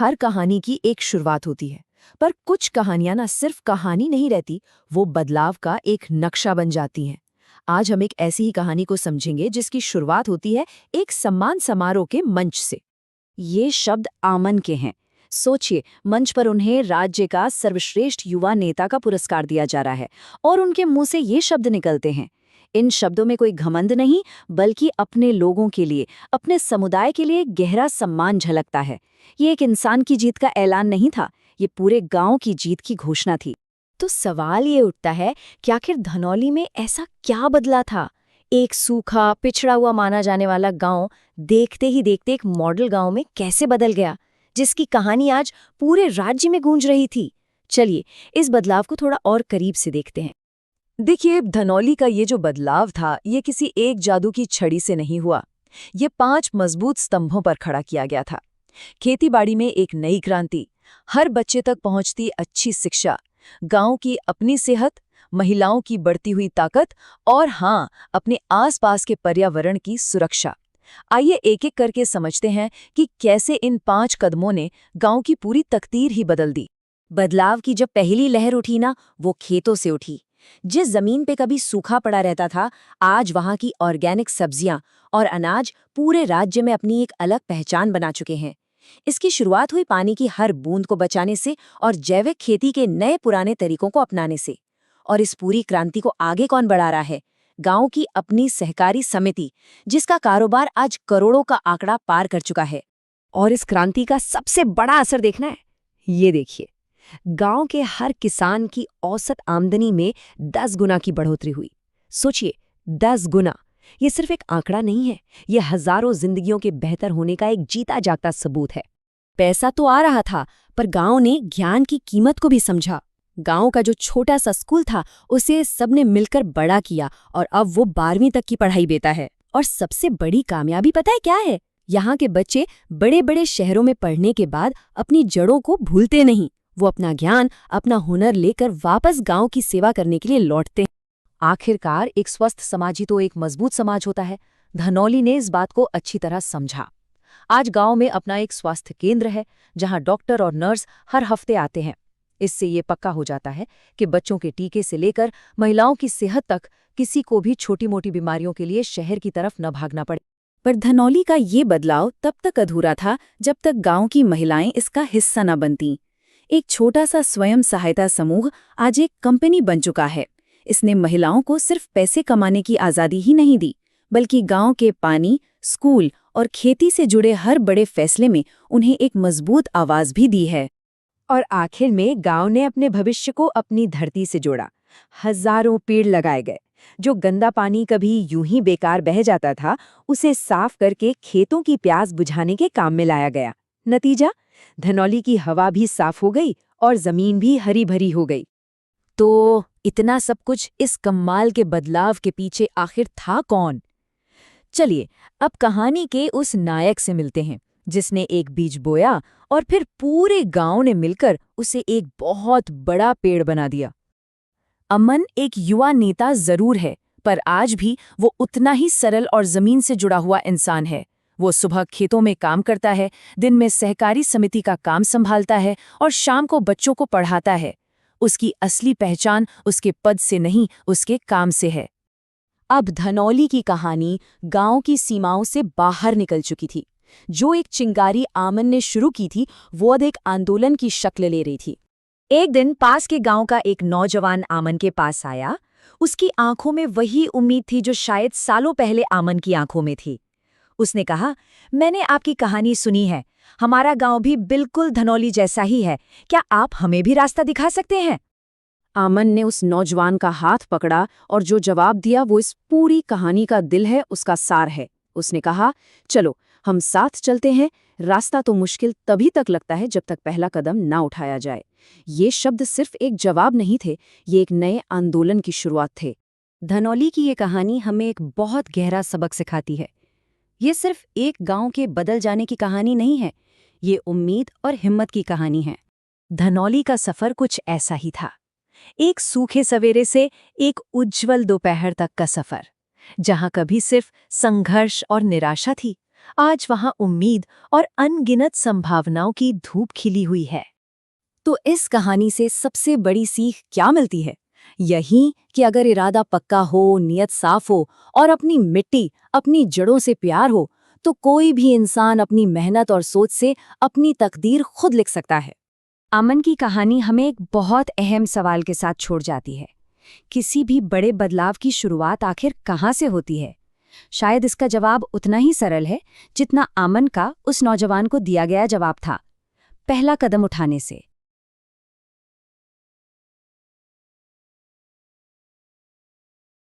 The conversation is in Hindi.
हर कहानी की एक शुरुआत होती है, पर कुछ कहानियां ना सिर्फ कहानी नहीं रहती, वो बदलाव का एक नक्शा बन जाती हैं। आज हम एक ऐसी ही कहानी को समझेंगे जिसकी शुरुआत होती है एक सम्मान समारोह के मंच से। ये शब्द आमन के हैं। सोचिए, मंच पर उन्हें राज्य का सर्वश्रेष्ठ युवा नेता का पुरस्कार दिया जा रहा है और उनके मुंह से ये शब्द निकलते हैं। इन शब्दों में कोई घमंड नहीं, बल्कि अपने लोगों के लिए, अपने समुदाय के लिए गहरा सम्मान झलकता है। ये एक इंसान की जीत का ऐलान नहीं था, ये पूरे गांव की जीत की घोषणा थी। तो सवाल ये उठता है कि आखिर धनौली में ऐसा क्या बदला था? एक सूखा, पिछड़ा हुआ माना जाने वाला गांव देखते ही देखते एक मॉडल गांव में कैसे बदल गया, जिसकी कहानी आज पूरे राज्य में गूंज रही थी। चलिए, इस बदलाव को थोड़ा और करीब से देखते हैं। देखिए, धनौली का ये जो बदलाव था, ये किसी एक जादू की छड़ी से नहीं हुआ। ये 5 मजबूत स्तंभों पर खड़ा किया गया था। खेतीबाड़ी में एक नई क्रांति, हर बच्चे तक पहुंचती अच्छी शिक्षा, गांव की अपनी सेहत, महिलाओं की बढ़ती हुई ताकत और हाँ, अपने आसपास के पर्यावरण की सुरक्षा। आइए एक-एक करके समझते हैं कि कैसे इन 5 कदमों ने गांव की पूरी तकदीर ही बदल दी। बदलाव की जब पहली लहर उठी ना, वो खेतों से उठी। जिस जमीन पे कभी सूखा पड़ा रहता था, आज वहां की ऑर्गेनिक सब्जियां और अनाज पूरे राज्य में अपनी एक अलग पहचान बना चुके हैं। इसकी शुरुआत हुई पानी की हर बूंद को बचाने से और जैविक खेती के नए पुराने तरीकों को अपनाने से। और इस पूरी क्रांति को आगे कौन बढ़ा रहा है? गांव की अपनी सहकारी समिति, जिसका कारोबार आज करोड़ों का आंकड़ा पार कर चुका है। और इस क्रांति का सबसे बड़ा असर देखना है? ये देखिए, गांव के हर किसान की औसत आमदनी में 10 गुना की बढ़ोतरी हुई। सोचिए, 10 गुना। ये सिर्फ एक आंकड़ा नहीं है, ये हजारों जिंदगियों के बेहतर होने का एक जीता जागता सबूत है। पैसा तो आ रहा था, पर गांव ने ज्ञान की कीमत को भी समझा। गांव का जो छोटा सा स्कूल था, उसे सबने मिलकर बड़ा किया और अब वो 12वीं तक की पढ़ाई देता है। और सबसे बड़ी कामयाबी पता है क्या है? यहाँ के बच्चे बड़े बड़े शहरों में पढ़ने के बाद अपनी जड़ों को भूलते नहीं। वो अपना ज्ञान, अपना हुनर लेकर वापस गांव की सेवा करने के लिए लौटते हैं। आखिरकार एक स्वस्थ समाज ही तो एक मजबूत समाज होता है। धनौली ने इस बात को अच्छी तरह समझा। आज गांव में अपना एक स्वास्थ्य केंद्र है, जहां डॉक्टर और नर्स हर हफ्ते आते हैं। इससे ये पक्का हो जाता है कि बच्चों के टीके से लेकर महिलाओं की सेहत तक किसी को भी छोटी मोटी बीमारियों के लिए शहर की तरफ न भागना पड़े। पर धनौली का ये बदलाव तब तक अधूरा था जब तक गांव की महिलाएं इसका हिस्सा न बनतीं। एक छोटा सा स्वयं सहायता समूह आज एक कंपनी बन चुका है। इसने महिलाओं को सिर्फ पैसे कमाने की आज़ादी ही नहीं दी, बल्कि गांव के पानी, स्कूल और खेती से जुड़े हर बड़े फैसले में उन्हें एक मजबूत आवाज भी दी है। और आखिर में गांव ने अपने भविष्य को अपनी धरती से जोड़ा। हजारों पेड़ लगाए गए। जो गंदा पानी कभी यूं ही बेकार बह जाता था, उसे साफ करके खेतों की प्यास बुझाने के काम में लाया गया। नतीजा, धनौली की हवा भी साफ हो गई और जमीन भी हरी भरी हो गई। तो इतना सब कुछ, इस कमाल के बदलाव के पीछे आखिर था कौन? चलिए, अब कहानी के उस नायक से मिलते हैं, जिसने एक बीज बोया और फिर पूरे गांव ने मिलकर उसे एक बहुत बड़ा पेड़ बना दिया। अमन एक युवा नेता जरूर है, पर आज भी वो उतना ही सरल और जमीन से जुड़ा हुआ इंसान है। वो सुबह खेतों में काम करता है, दिन में सहकारी समिति का काम संभालता है और शाम को बच्चों को पढ़ाता है। उसकी असली पहचान उसके पद से नहीं, उसके काम से है। अब धनौली की कहानी गांव की सीमाओं से बाहर निकल चुकी थी। जो एक चिंगारी आमन ने शुरू की थी, वो अब एक आंदोलन की शक्ल ले रही थी। एक दिन पास के गांव का एक नौजवान आमन के पास आया। उसकी आंखों में वही उम्मीद थी जो शायद सालों पहले आमन की आंखों में थी। उसने कहा, मैंने आपकी कहानी सुनी है, हमारा गांव भी बिल्कुल धनौली जैसा ही है, क्या आप हमें भी रास्ता दिखा सकते हैं? आमन ने उस नौजवान का हाथ पकड़ा और जो जवाब दिया वो इस पूरी कहानी का दिल है, उसका सार है। उसने कहा, चलो हम साथ चलते हैं। रास्ता तो मुश्किल तभी तक लगता है जब तक पहला कदम ना उठाया जाए। ये शब्द सिर्फ एक जवाब नहीं थे, ये एक नए आंदोलन की शुरुआत थे। धनौली की ये कहानी हमें एक बहुत गहरा सबक सिखाती है। ये सिर्फ एक गांव के बदल जाने की कहानी नहीं है, ये उम्मीद और हिम्मत की कहानी है। धनौली का सफर कुछ ऐसा ही था। एक सूखे सवेरे से एक उज्जवल दोपहर तक का सफर, जहां कभी सिर्फ संघर्ष और निराशा थी, आज वहां उम्मीद और अनगिनत संभावनाओं की धूप खिली हुई है। तो इस कहानी से सबसे बड़ी सीख क्या मिलती है? यही कि अगर इरादा पक्का हो, नियत साफ हो और अपनी मिट्टी, अपनी जड़ों से प्यार हो, तो कोई भी इंसान अपनी मेहनत और सोच से अपनी तकदीर खुद लिख सकता है। अमन की कहानी हमें एक बहुत अहम सवाल के साथ छोड़ जाती है। किसी भी बड़े बदलाव की शुरुआत आखिर कहाँ से होती है? शायद इसका जवाब उतना ही सरल है जितना अमन का उस नौजवान को दिया गया जवाब था, पहला कदम उठाने से।